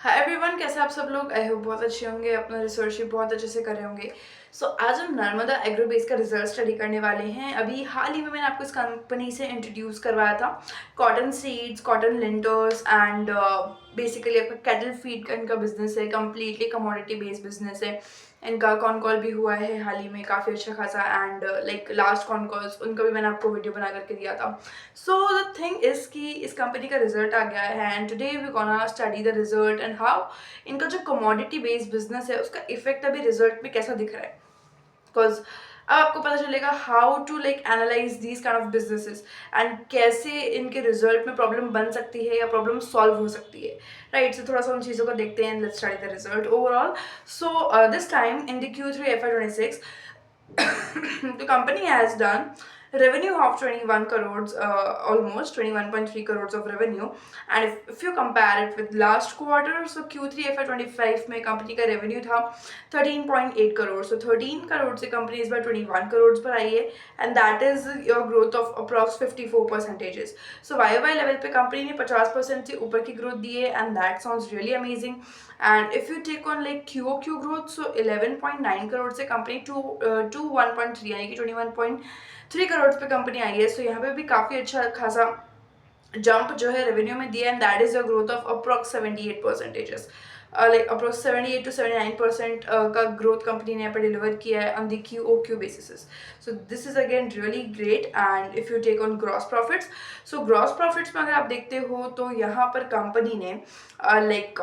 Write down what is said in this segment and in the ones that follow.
Hi everyone, कैसे आप सब लोग। आई होप बहुत अच्छे होंगे, अपना रिसर्च भी बहुत अच्छे से कर रहे होंगे। आज हम नर्मदा एग्रो बेस का रिजल्ट स्टडी करने वाले हैं। अभी हाल ही में मैंने आपको इस कंपनी से इंट्रोड्यूस करवाया था। Cotton seeds, cotton Lintner's and basically आपका कैटल फीड का इनका बिजनेस है। कम्प्लीटली कमोडिटी बेस्ड बिजनेस है। इनका कॉन कॉल भी हुआ है हाल ही में काफ़ी अच्छा खासा, and like last con calls उनका भी मैंने आपको वीडियो बना करके दिया था। सो द थिंग इज कि इस कंपनी का रिजल्ट आ गया है and today we gonna study the result and how इनका जो कमोडिटी बेस्ड बिजनेस है उसका इफेक्ट अभी रिजल्ट में कैसा दिख रहा है। बिकॉज अब आपको पता चलेगा how to like analyse these kind of businesses and कैसे इनके रिजल्ट में प्रॉब्लम बन सकती है या प्रॉब्लम सॉल्व हो सकती है। राइट, सो थोड़ा सा उन चीज़ों को देखते हैं। Let's study the result overall. So this time in the Q3 FY26 the company has done revenue of 21 crores, almost 21.3 crores of revenue. And if you compare it with last quarter, so Q3 FY25 में company का revenue था 13.8 करोड़। सो 13 करोड़ से company इस बार 21 करोड़ पर आई है and that is your growth of approx 54%। So Y level पे company ने 50% से ऊपर की ग्रोथ दी है and that sounds really amazing. And if you take on like QOQ growth, so 11.9 crore से कंपनी टू 1.3 यानी कि 21.3 करोड़ पे कंपनी आई है। सो यहाँ पे भी काफ़ी अच्छा खासा जंप जो है रेवेन्यू में दिया and that is a growth of approx 78%। Like approx 78 to 79% का ग्रोथ कंपनी ने यहाँ पे डिलीवर किया है on the QOQ basis. So this is again really great. And if you take on gross profits, so gross profits में अगर आप देखते हो तो यहाँ पर कंपनी ने लाइक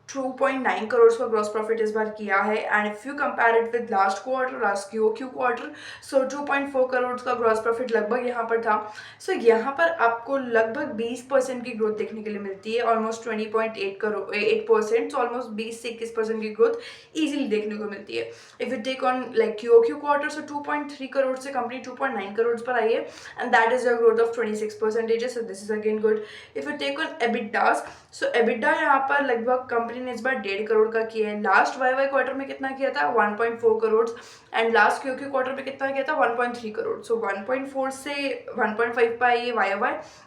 2.9 करोड़ का ग्रॉस प्रॉफिट इस बार किया है। And if you compare it with last quarter, last QOQ quarter, so 2.4 crore का ग्रॉस प्रॉफिट लगभग यहाँ पर था। सो यहाँ पर आपको लगभग 20% की ग्रोथ देखने के लिए मिलती है, ऑलमोस्ट 20.8 करोड़ 8%। सो ऑलमोस्ट 20 से 21% की ग्रोथ इजीली देखने को मिलती है। If you take on like QOQ quarter, so 2.3 crore से कंपनी 2.9 करोड़ पर आई है and that is a growth of 26%। So this is again good. If you take on EBITDAs, so EBITDA यहाँ पर लगभग कंपनी ने इस बार 1.5 करोड़ का किया है। लास्ट वाई क्वार्टर में कितना किया था? 1.4 crore. And last QOQ quarter में कितना किया था? 1.3 करोड़। सो 1.4 से 1.5 पर आई है वाई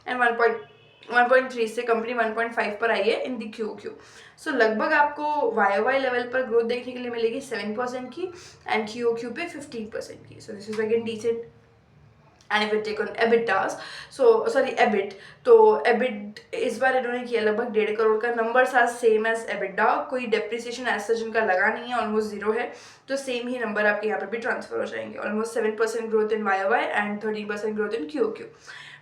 एंड 1.3 से कंपनी 1.5 पर आई है इन दी QOQ। सो लगभग आपको वाई लेवल पर ग्रोथ देखने के लिए मिलेगी 7% की एंड QOQ पे 15% की। So this is again decent. And if you take on EBITDAs, so sorry EBIT, तो एबिट इस बार इन्होंने किया लगभग 1.5 करोड़ का। Numbers are same as EBITDA, कोई डेप्रिसिएशन एज सच इनका लगा नहीं है, ऑलमोस्ट जीरो है। तो सेम ही नंबर आपके यहाँ पर भी ट्रांसफर हो जाएंगे। Almost 7% growth in Y and 13% growth in QOQ।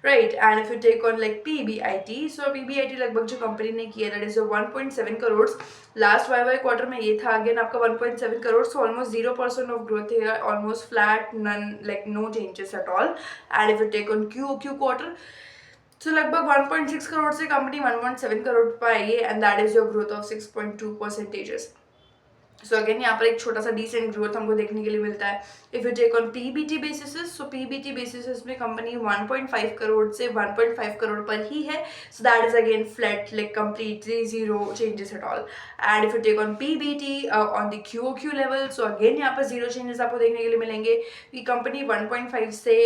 Right, and if you take on like PBIT, so PBIT लगभग जो कंपनी ने किया that is 1.7 crore. Last Y quarter में ये था अगेन आपका 1.7 crore. So almost 0% of growth है, almost flat, none like no changes at all. And if you take on QOQ quarter, तो लगभग 1.6 करोड़ से कंपनी 1.7 करोड़ पर आई है and that is your growth of 6.2%। So again यहाँ पर एक छोटा सा डिसेंट ग्रोथ हमको देखने के लिए मिलता है। If you take on PBT basis, so PBT basis में कंपनी 1.5 करोड़ से 1.5 करोड़ पर ही है। So that is again flat, like completely zero changes at all. And if you take on PBT on the QOQ level, so again यहाँ पर zero changes आपको देखने के लिए मिलेंगे कि कंपनी 1.5 से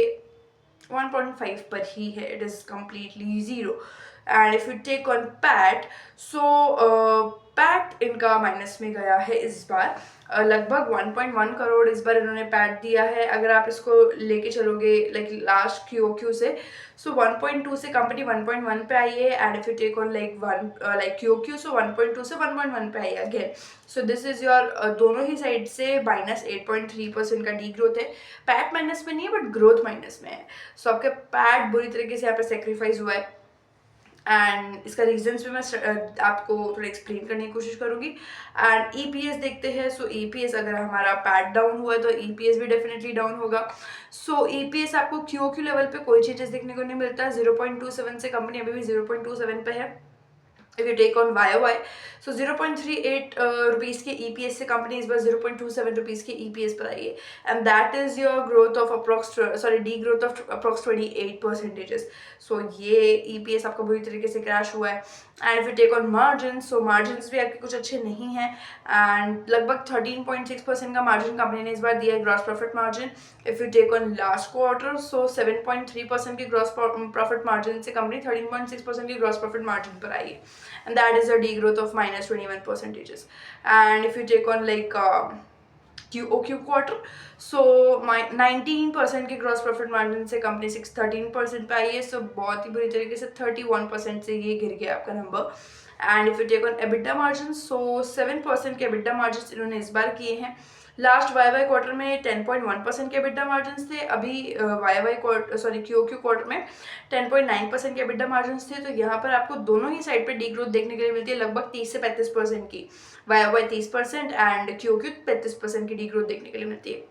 1.5 पर ही है, it is completely zero. And if you take on PAT, so PAT इनका माइनस में गया है इस बार। लगभग 1.1 करोड़ इस बार इन्होंने पैट दिया है। अगर आप इसको लेके चलोगे लाइक लास्ट QOQ से, सो 1.2 से कंपनी 1.1 पे आई है। And if you take on like QOQ, so 1.2 से 1.1 पे आई है again. So this is your दोनों ही साइड से -8.3% का डी ग्रोथ है। पैट माइनस में नहीं है बट ग्रोथ माइनस में है। सो आपका पैट बुरी तरीके से यहाँ पे सेक्रीफाइस हुआ है एंड इसका रीजंस भी मैं आपको थोड़ा एक्सप्लेन करने की कोशिश करूंगी। एंड EPS देखते हैं। सो EPS अगर हमारा पैट डाउन हुआ है तो EPS भी डेफिनेटली डाउन होगा। सो EPS आपको QOQ लेवल पे कोई चेंजेस देखने को नहीं मिलता है। 0.27 से कंपनी अभी भी 0.27 पे है। If you take on YOY, so 0.38 rupees के EPS से कंपनी इस बार 0.27 रुपीज़ के EPS पर आई है and that is your growth of approx sorry de growth of approx 28%। So ये EPS आपका बुरी तरीके से क्रैश हुआ है। And if you take on margin, so margin भी आपके कुछ अच्छे नहीं हैं एंड लगभग 13.6% का मार्जिन कंपनी ने इस बार दिया है gross profit margin. If you take on last quarter, so 7.3% की ग्रॉस प्रॉफिट मार्जिन से कंपनी 13.6% की ग्रॉस प्रॉफिट मार्जिन पर आई है and that is a D growth of -21%। And if you take on like QOQ quarter, so 19% के gross profit margin से company 13% पे आई है। सो बहुत ही बुरी तरीके से 31% से ये गिर गया आपका number. And if you take on EBITDA margin, so 7% के एबिटा मार्जिन इन्होंने इस बार किए हैं। लास्ट वाई क्वार्टर में 10.1% के एबिटा मार्जिन थे, अभी क्वार्टर QOQ क्वार्टर में 10.9% के एबिटा मार्जिन थे। तो यहाँ पर आपको दोनों ही साइड पे डी ग्रोथ देखने के लिए मिलती है, लगभग 30 से 35% की। वाई 30% एंड QOQ 35% की डी ग्रोथ देखने के लिए मिलती है।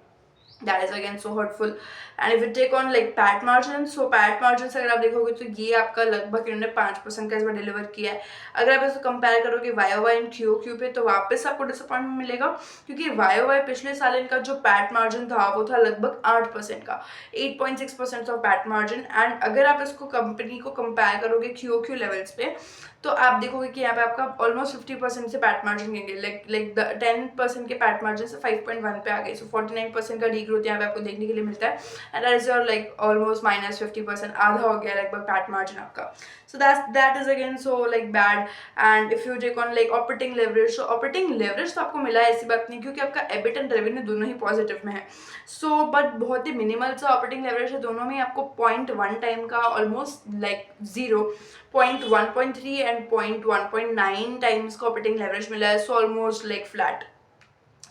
That is again so hurtful. And if you take on like PAT margins, so PAT margins अगर आप देखोगे तो ये आपका लगभग इन्होंने 5% का इस बार डिलीवर किया है। अगर आप इसको कंपेयर करोगे YOY एंड QOQ पे, तो वापस आपको डिसअपॉइंटमेंट मिलेगा, क्योंकि YOY पिछले साल इनका जो पैट मार्जिन था वो था लगभग 8% का, 8.6% ऑफ पैट मार्जिन। एंड अगर आप इसको कंपनी को कंपेयर करोगे QOQ लेवल्स पे, तो आप देखोगे कि यहाँ पे आपका ऑलमोस्ट 50% से पैट मार्जिन गिर गई, लाइक 10% के पैट मार्जिन से 5.1 पे आ गई। सो 49% का डी ग्रोथ यहाँ पे आपको देखने के लिए मिलता है and that is your like almost -50%, आधा हो गया लगभग पैट मार्जिन आपका। So that is again so like bad. And if you take on like operating leverage, तो ऑपरेटिंग लेवरेज तो आपको मिला है, ऐसी बात नहीं, क्योंकि आपका एबिट एंड रेवेन्यू दोनों ही पॉजिटिव में है। सो बट बहुत ही मिनिमल सा ऑपरेटिंग लेवरेज है, दोनों में आपको 0.1 टाइम का, ऑलमोस्ट लाइक 0.1.3 एंड 0.1.9 टाइम्स का ऑपरेटिंग लेवरेज मिला है। So almost like flat,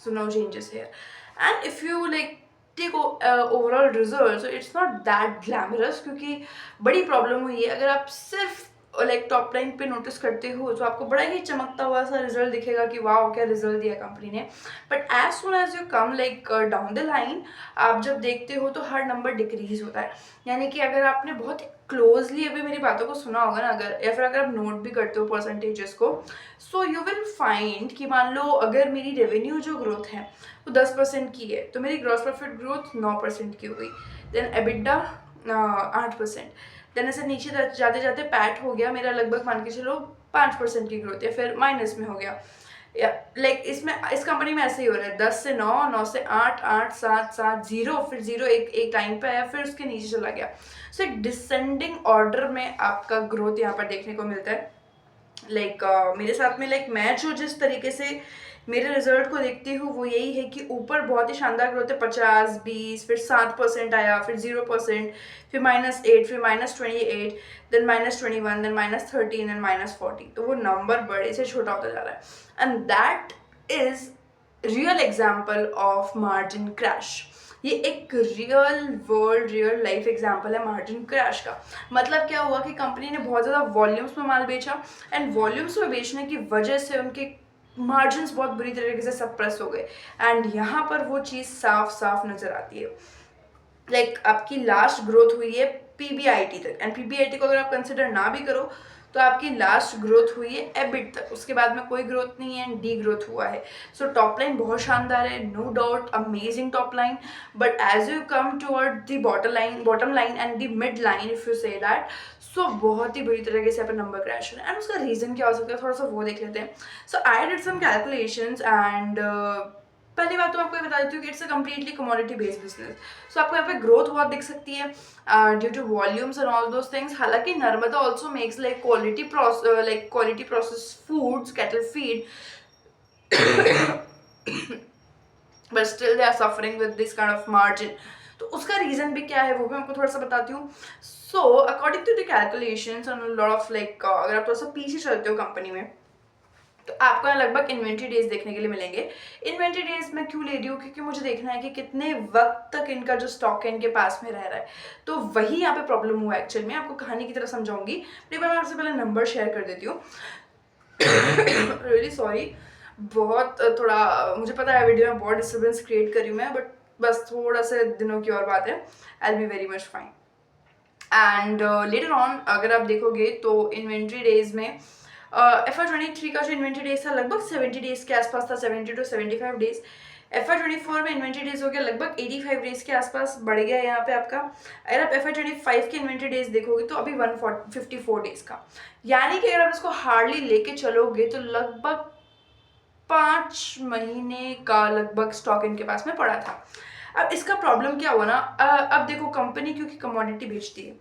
so no changes here. And if you like take overall result, so it's not that glamorous, क्योंकि बड़ी प्रॉब्लम हुई है। अगर आप सिर्फ लाइक टॉप लाइन पे नोटिस करते हो तो आपको बड़ा ही चमकता हुआ सा रिजल्ट दिखेगा कि वाह क्या रिजल्ट दिया कंपनी ने। But as soon as you come like down the line, आप जब देखते हो तो हर नंबर डिक्रीज होता है। यानी कि अगर आपने बहुत क्लोजली अभी मेरी बातों को सुना होगा ना, अगर या फिर अगर आप नोट भी करते हो परसेंटेजेस को, सो यू विल फाइंड कि मान लो अगर मेरी रेवेन्यू जो ग्रोथ है वो 10% की है, तो मेरी ग्रॉस प्रॉफिट ग्रोथ 9% की हो गई, देन एबिटा 8%, देन ऐसे नीचे जाते जाते पैट हो गया मेरा लगभग मान के चलो 5% की ग्रोथ, या फिर माइनस में हो गया। या लाइक इसमें इस कंपनी में ऐसे ही हो रहा है, 10 से 9, 9 से 8, 8, 7, 7, 0, फिर 0 एक टाइम पे आया, फिर उसके नीचे चला गया। सो एक डिसेंडिंग ऑर्डर में आपका ग्रोथ यहाँ पर देखने को मिलता है। लाइक मेरे साथ में लाइक मैं जो जिस तरीके से मेरे रिजल्ट को देखती हूँ वो यही है कि ऊपर बहुत ही शानदार ग्रोथ है, 50, 20, फिर 7% आया, फिर 0%, फिर -8, फिर -28, देन -21, देन -13 एंड -40। तो वो नंबर बड़े से छोटा होता जा रहा है and that is real example of margin crash. ये एक रियल लाइफ एग्जाम्पल है मार्जिन क्रैश का। मतलब क्या हुआ कि कंपनी ने बहुत ज़्यादा वॉल्यूम्स में माल बेचा एंड वॉल्यूम्स में बेचने की वजह से उनके मार्जिन्स बहुत बुरी तरीके से सप्रेस हो गए एंड यहाँ पर वो चीज़ साफ साफ नज़र आती है। लाइक आपकी लास्ट ग्रोथ हुई है PBIT तक, एंड PBIT को अगर आप कंसिडर ना भी करो तो आपकी लास्ट ग्रोथ हुई है एबिट तक, उसके बाद में कोई ग्रोथ नहीं है, डी ग्रोथ हुआ है। सो टॉप लाइन बहुत शानदार है, no doubt amazing top line, but as you come toward the bottom line and the mid line, if you say that, so बहुत ही बुरी तरीके से आपका नंबर क्रैश है। एंड उसका रीज़न क्या हो सकता है, थोड़ा सा वो देख लेते हैं। So I did some calculations and पहली बात तो आपको ये बता देती हूँ कि it's a completely commodity based business. So आपको यहाँ पे ग्रोथ बहुत दिख सकती है due to volumes and all those things. हालांकि Narmada also makes like quality process foods, cattle feed, but still they are suffering with this kind of margin. तो उसका रीजन भी क्या है वो भी आपको थोड़ा सा बताती हूँ। So according to the calculations and lot of like अगर आप थोड़ा सा पीछे चलते हो कंपनी में, तो आपको यहाँ लगभग इन्वेंट्री डेज देखने के लिए मिलेंगे। इन्वेंट्री डेज मैं क्यों ले रही हूँ, क्योंकि मुझे देखना है कि कितने वक्त तक इनका जो स्टॉक है इनके पास में रह रहा है। तो वही यहाँ पे प्रॉब्लम हुआ एक्चुअल में, आपको कहानी की तरह समझाऊंगी। एक बार मैं आपसे पहले नंबर शेयर कर देती हूँ। रियली सॉरी, बहुत थोड़ा मुझे पता है वीडियो में बहुत डिस्टर्बेंस क्रिएट करी हूँ मैं, बट बस थोड़ा से दिनों की और बात है, I will be very much fine. And later on अगर आप देखोगे तो इन्वेंट्री डेज में FY23 का जो इन्वेंट्री डेज था लगभग 70 डेज के आसपास था, 70 to 75 डेज। FY24 में इन्वेंट्री डेज हो गया लगभग 85 डेज के आसपास बढ़ गया है यहाँ पे आपका। अगर आप FY25 के इन्वेंट्री डेज देखोगे तो अभी 154 डेज का, यानी कि अगर आप इसको हार्डली लेके चलोगे तो लगभग 5 महीने का लगभग स्टॉक इनके पास में पड़ा था। अब इसका प्रॉब्लम क्या हुआ ना, अब देखो कंपनी क्योंकि कमोडिटी बेचती है,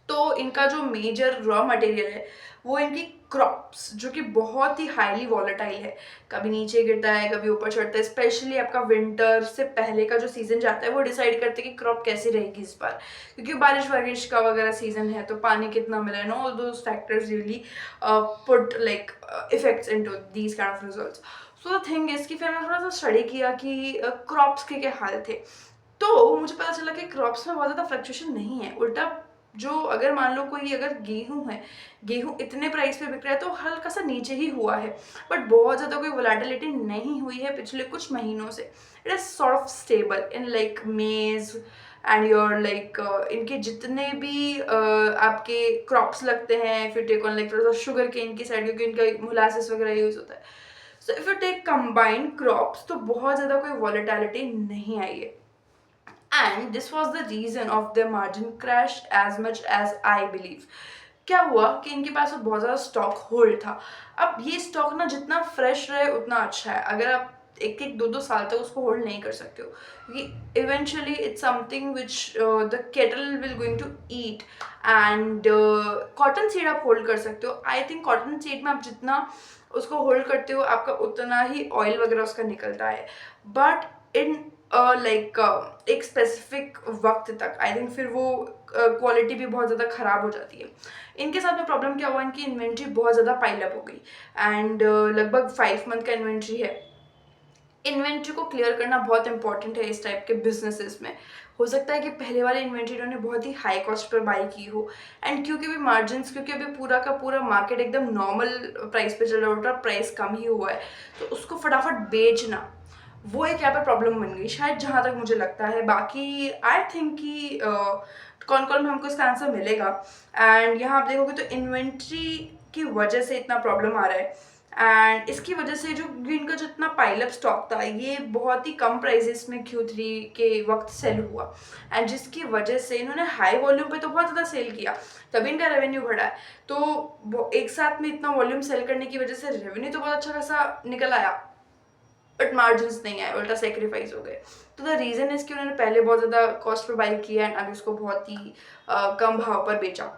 तो इनका जो मेजर रॉ मटेरियल है वो इनकी क्रॉप्स, जो कि बहुत ही हाईली वॉलेटाइल है, कभी नीचे गिरता है कभी ऊपर चढ़ता है। स्पेशली आपका विंटर से पहले का जो सीजन जाता है वो डिसाइड करते हैं कि क्रॉप कैसी रहेगी इस बार, क्योंकि बारिश वारिश का वगैरह सीजन है तो पानी कितना मिला है, know all those factors really put like effects into these kind of results. So the thing is कि फिर मैं थोड़ा सा स्टडी किया कि क्रॉप्स के क्या हाल थे, तो मुझे पता चला कि क्रॉप्स में बहुत ज़्यादा फ्लक्चुएशन नहीं है। उल्टा जो अगर मान लो कोई अगर गेहूं है, गेहूं इतने प्राइस पे बिक रहा है तो हल्का सा नीचे ही हुआ है, बट बहुत ज़्यादा कोई वोलेटिलिटी नहीं हुई है पिछले कुछ महीनों से। It is sort of stable in like मेज एंड योर लाइक इनके जितने भी आपके क्रॉप्स लगते हैं, फिर टेक ऑन लाइक थोड़ा सा शुगर केन की साइड, क्योंकि इनका मोलासेस वगैरह यूज़ होता है। So if you take combined crops तो बहुत ज़्यादा कोई वॉलेटिलिटी नहीं आई है, and this was the reason of their margin crash as much as I believe। क्या हुआ कि इनके पास अब बहुत ज़्यादा स्टॉक होल्ड था। अब ये स्टॉक ना जितना फ्रेश रहे उतना अच्छा है, अगर आप एक एक दो दो साल तक उसको होल्ड नहीं कर सकते हो, क्योंकि eventually it's something which the cattle will going to eat. And cotton seed आप होल्ड कर सकते हो। आई थिंक कॉटन सीड में आप जितना उसको होल्ड करते हो आपका उतना ही ऑयल वगैरह उसका निकलता है, बट इन लाइक एक स्पेसिफिक वक्त तक आई थिंक फिर वो क्वालिटी भी बहुत ज़्यादा ख़राब हो जाती है। इनके साथ में प्रॉब्लम क्या हुआ, इनकी इन्वेंट्री बहुत ज़्यादा पाइलअप हो गई एंड लगभग 5 मंथ का इन्वेंट्री है। इन्वेंट्री को क्लियर करना बहुत इंपॉर्टेंट है इस टाइप के बिजनेसेस में। हो सकता है कि पहले वाले इन्वेंट्री इन्होंने बहुत ही हाई कॉस्ट पर बाई की हो, एंड क्योंकि भी मार्जिन्स, क्योंकि अभी पूरा का पूरा मार्केट एकदम नॉर्मल प्राइस पे चल रहा है, प्राइस कम ही हुआ है, तो उसको फटाफट बेचना वो एक यहाँ पर प्रॉब्लम बन गई शायद, जहाँ तक मुझे लगता है। बाकी आई थिंक कि कौन कौन में हमको इसका आंसर मिलेगा। एंड यहाँ आप देखोगे तो इन्वेंट्री की वजह से इतना प्रॉब्लम आ रहा है, एंड इसकी वजह से जो इनका जो इतना पाइलअप स्टॉक था ये बहुत ही कम प्राइजेस में Q3 के वक्त सेल हुआ, एंड जिसकी वजह से इन्होंने हाई वॉल्यूम पे तो बहुत ज़्यादा सेल किया तभी इनका रेवेन्यू बढ़ा है। तो एक साथ में इतना वॉल्यूम सेल करने की वजह से रेवेन्यू तो बहुत अच्छा खासा निकल आया, बट मार्जिन्स नहीं आए, उल्टा सेक्रीफाइस हो गए। तो द रीज़न इज़ कि उन्होंने पहले बहुत ज़्यादा कॉस्ट पर बाई किया एंड अभी उसको बहुत ही कम भाव पर बेचा।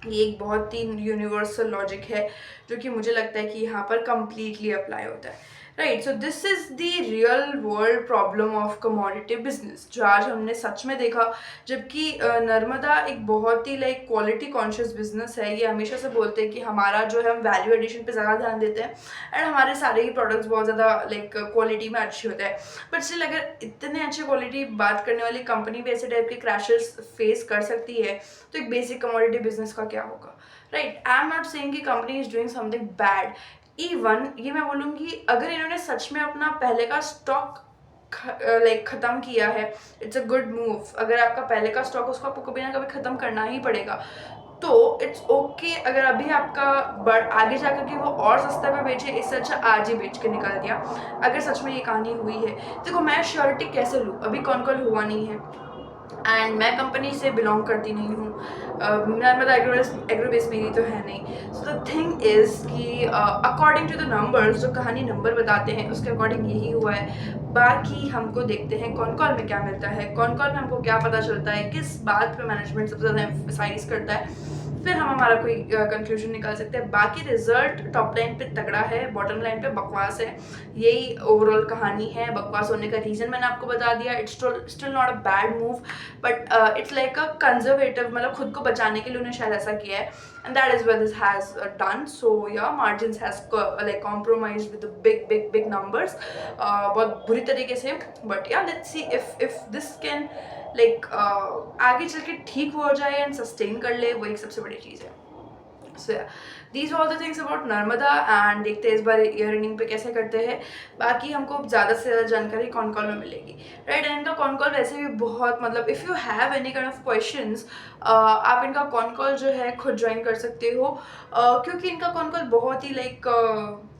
ये एक बहुत ही यूनिवर्सल लॉजिक है जो कि मुझे लगता है कि यहाँ पर कम्प्लीटली अप्लाई होता है, right. So this is the real world problem of commodity business जो आज हमने सच में देखा। जबकि नर्मदा एक बहुत ही लाइक क्वालिटी कॉन्शियस बिजनेस है, ये हमेशा से बोलते हैं कि हमारा जो है हम वैल्यू एडिशन पे ज़्यादा ध्यान देते हैं एंड हमारे सारे ही प्रोडक्ट्स बहुत ज़्यादा लाइक क्वालिटी में अच्छे होते हैं। बट स्टिल अगर इतने अच्छे क्वालिटी बात करने वाली कंपनी भी ऐसे टाइप के क्रैशेस फेस कर सकती है तो एक बेसिक कमोडिटी बिजनेस का क्या होगा, right. I am not saying कि company is doing something bad, even ये मैं बोलूँगी अगर इन्होंने सच में अपना पहले का स्टॉक लाइक ख़त्म किया है, इट्स अ गुड मूव। अगर आपका पहले का स्टॉक उसको आपको कभी ना कभी ख़त्म करना ही पड़ेगा, तो इट्स ओके अगर अभी आपका आगे जाकर के वो और सस्ता पे बेचे, इससे अच्छा आज ही बेच के निकाल दिया। अगर सच में ये कहानी हुई है, देखो मैं श्योरिटी कैसे लूँ, अभी कौन कौन हुआ नहीं है एंड मैं कंपनी से बिलोंग करती नहीं हूँ, नर्मदा एग्रोबेस मेरी तो है नहीं। सो द थिंग इज़ कि अकॉर्डिंग टू द नंबर्स, जो कहानी नंबर बताते हैं उसके अकॉर्डिंग यही हुआ है। बाकी हमको देखते हैं कौन कौन में क्या मिलता है, कौन कौन में हमको क्या पता चलता है, किस बात पे मैनेजमेंट सबसे ज़्यादा एम्फसाइज करता है, फिर हम हमारा कोई कंक्लूजन निकाल सकते हैं। बाकी रिजल्ट टॉप लाइन पे तगड़ा है, बॉटम लाइन पे बकवास है, यही ओवरऑल कहानी है। बकवास होने का रीज़न मैंने आपको बता दिया। It's still not a bad move, but it's like a conservative, मतलब खुद को बचाने के लिए उन्हें शायद ऐसा किया है, and that is what this has done. So yeah margins has like compromised with big numbers बहुत बुरी तरीके से। But yeah let's see if this can like आगे चल के ठीक हो जाए एंड सस्टेन कर ले, वो एक सबसे बड़ी चीज़ है। सो या these all the things about Narmada and देखते हैं इस बार ईयरिंग पे कैसे करते हैं। बाकी हमको ज़्यादा से ज़्यादा जानकारी कॉन कॉल में मिलेगी, राइट। एंड इनका कॉन कॉल वैसे भी बहुत मतलब if you have any kind of questions आप इनका कॉन कॉल जो है खुद ज्वाइन कर सकते हो, क्योंकि इनका कॉन कॉल बहुत ही लाइक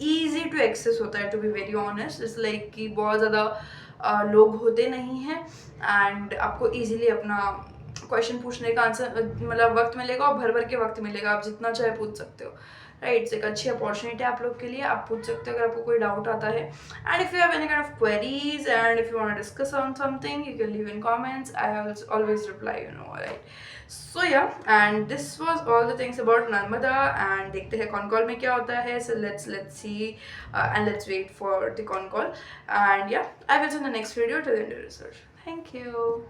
ईजी टू एक्सेस होता है, टू बी वेरी ऑनेस्ट। इस लाइक कि बहुत ज़्यादा लोग होते नहीं हैं एंड आपको ईजिली अपना क्वेश्चन पूछने का आंसर मतलब वक्त मिलेगा और भर भर के वक्त मिलेगा, आप जितना चाहे पूछ सकते हो, राइट। एक अच्छी अपॉर्चुनिटी है आप लोग के लिए, आप पूछ सकते हो अगर आपको कोई डाउट आता है। And if you have any kind of queries and if you want to discuss on something you can leave in comments, I will always reply, you know, right. So yeah and this was all the things about Narmada and देखते हैं con call में क्या होता है। So let's see and let's wait for the con call and yeah I will see in the next video to the research. Thank you.